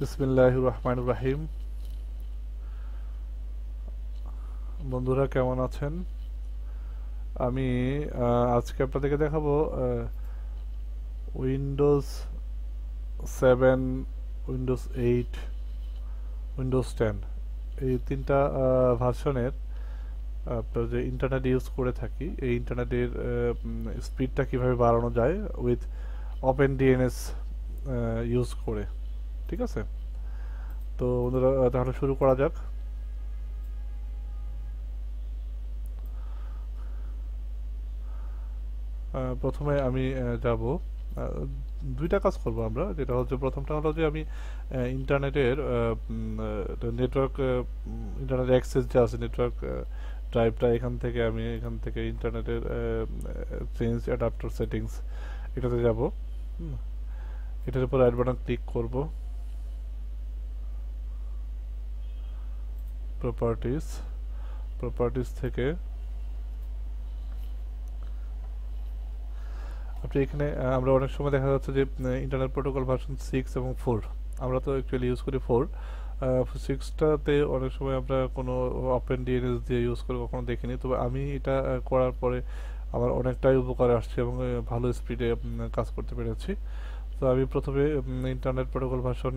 বিসমিল্লাহির রহমানির রহিম। বন্ধুরা কেমন আছেন? আমি আজকে আপনাদেরকে দেখাবো উইন্ডোজ 7, উইন্ডোজ 8, উইন্ডোজ 10 এই তিনটা ভার্সনের আপনার যে ইন্টারনেট ইউজ করে থাকি এই ইন্টারনেটের স্পিডটা কিভাবে বাড়ানো যায় উইথ ওপেন ডিএনএস ইউজ করে। ঠিক আছে, তো বন্ধুরা তাহলে শুরু করা যাক। প্রথমে আমি যাব, দুইটা কাজ করব আমরা। যেটা হচ্ছে, প্রথমটা হলো যে আমি ইন্টারনেটের নেটওয়ার্ক, ইন্টারনেট অ্যাক্সেস যে আছে, নেটওয়ার্ক ড্রাইভটা এখান থেকে ইন্টারনেটের চেঞ্জ অ্যাডাপ্টার সেটিংস এটাতে যাব। এটার উপর অ্যাড বাটন ক্লিক করব। প্রপার্টিস থেকে আপনি এখানে আমরা অনেক সময় দেখা যাচ্ছে যে ইন্টারনেট প্রোটোকল ভার্সন 6 এবং 4, আমরা তো অ্যাকচুয়ালি ইউজ করি 4। 6টাতে অনেক সময় আমরা কোনো ওপেন ডিএনএস দিয়ে ইউজ করে কখনো দেখিনি, তবে আমি এটা করার পরে আমার অনেকটাই উপকার আসছে এবং ভালো স্পিডে কাজ করতে পেরেছি। তো আমি প্রথমে ইন্টারনেট প্রোটোকল ভার্সন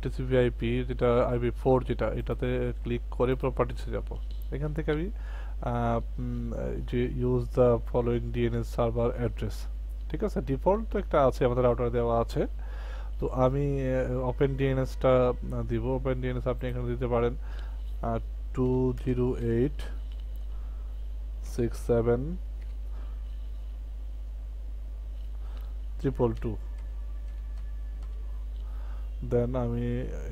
টিসিপি/আইপি যেটা IP4, এটাতে ক্লিক করে প্রপার্টিসে যাব। এখান থেকে আমি যে use the following DNS server address, ঠিক আছে, ডিফল্ট তো একটা আছে, আমাদের রাউটার দেওয়া আছে। তো আমি ওপেন ডিএনএসটা দিব। ওপেন ডিএনএস আপনি এখানে দিতে পারেন 208.67.222। দেন আমি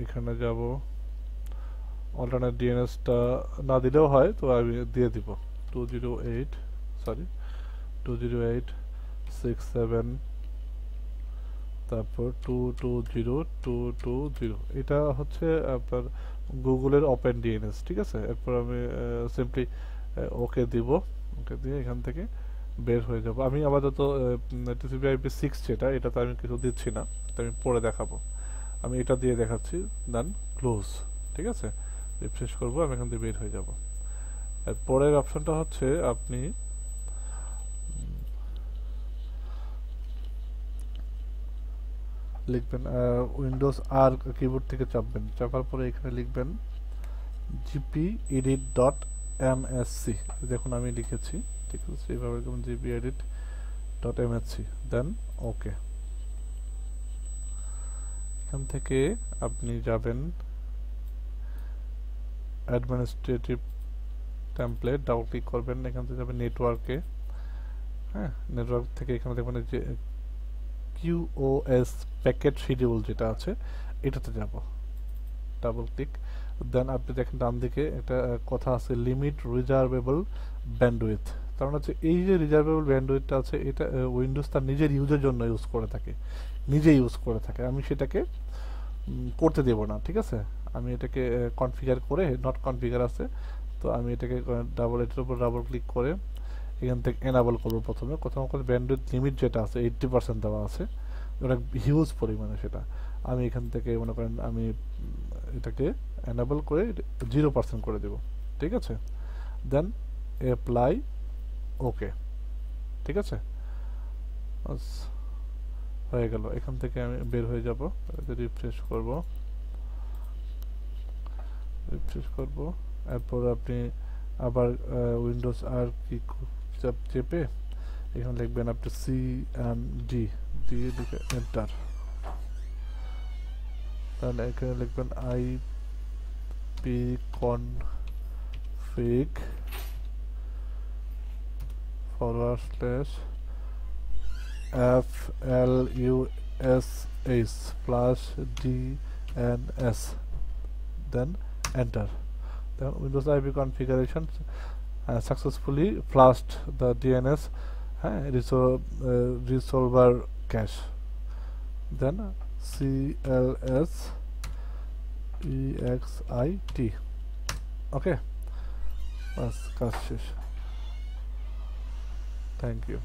এখানে যাব, অল্টারনেট ডিএনএসটা না দিলেও হয়, তো আমি দিয়ে দিব 208.67, তারপর 220.220। এটা হচ্ছে আপনার গুগলের ওপেন ডিএনএস, ঠিক আছে। এরপর আমি সিম্পলি ওকে দিব। ওকে দিয়ে এখান থেকে বের হয়ে যাব। আমি আপাতত TCP/IP6 এটাতে আমি কিছু দিচ্ছি না, এটা আমি পরে দেখাবো। আমি এটা দিয়ে দেখাচ্ছি। দেন ক্লোজ, ঠিক আছে, রিফ্রেশ করবো, আমি এখান থেকে বের হয়ে যাব। এর পরের অপশনটা হচ্ছে আপনি লিখবেন উইন্ডোজ আর কিবোর্ড থেকে চাপবেন, চাপার পরে এখানে লিখবেন gpedit.msc। দেখুন আমি লিখেছি, ঠিক আছে, এইভাবে লিখবেন gpedit.msc, দেন ওকে। এখান থেকে আপনি যাবেন অ্যাডমিনিস্ট্রেটিভ টেমপ্লেট, ডাবল ক্লিক করবেন, এখান থেকে যাবেন নেটওয়ার্কে। হ্যাঁ, নেটওয়ার্ক থেকে এখানে দেখবেন যে QoS প্যাকেট শিডিউল যেটা আছে এটাতে যাব, ডাবল ক্লিক। দেন আপনি দেখেন ডান দিকে একটা কথা আছে, লিমিট রিজার্ভেবল ব্যান্ডউইথ। কারণ হচ্ছে এই যে রিজার্ভেবল ব্যান্ডউইথটা আছে, এটা উইন্ডোজ তার নিজের ইউজের জন্য ইউজ করে থাকে, আমি সেটাকে করতে দেব না, ঠিক আছে। আমি এটাকে কনফিগার করে, নট কনফিগার আছে, তো আমি এটাকে এটার উপর ডাবল ক্লিক করে এখান থেকে এনাবল করবো। প্রথমে ব্যান্ডউইথ লিমিট যেটা আছে 80% দেওয়া আছে, অনেক হিউজ পরিমাণে, সেটা আমি এখান থেকে মনে করেন আমি এটাকে এনাবল করে 0% করে দেব, ঠিক আছে। দেন অ্যাপ্লাই, ওকে, ঠিক আছে, হয়ে গেল। এখান থেকে আমি বের হয়ে যাব, রিফ্রেশ করব। এরপর আপনি আবার উইন্ডোজ আর কি চেপে এখানে লিখবেন আপনি CMD দিয়ে লিখে এন্টার। তাহলে এখানে লিখবেন ipconfig/flush/DNS, then enter. Then Windows IP configuration successfully flushed the DNS resolver cache. Then CLSEXIT, okay, বাস কাজ শেষ। Thank you.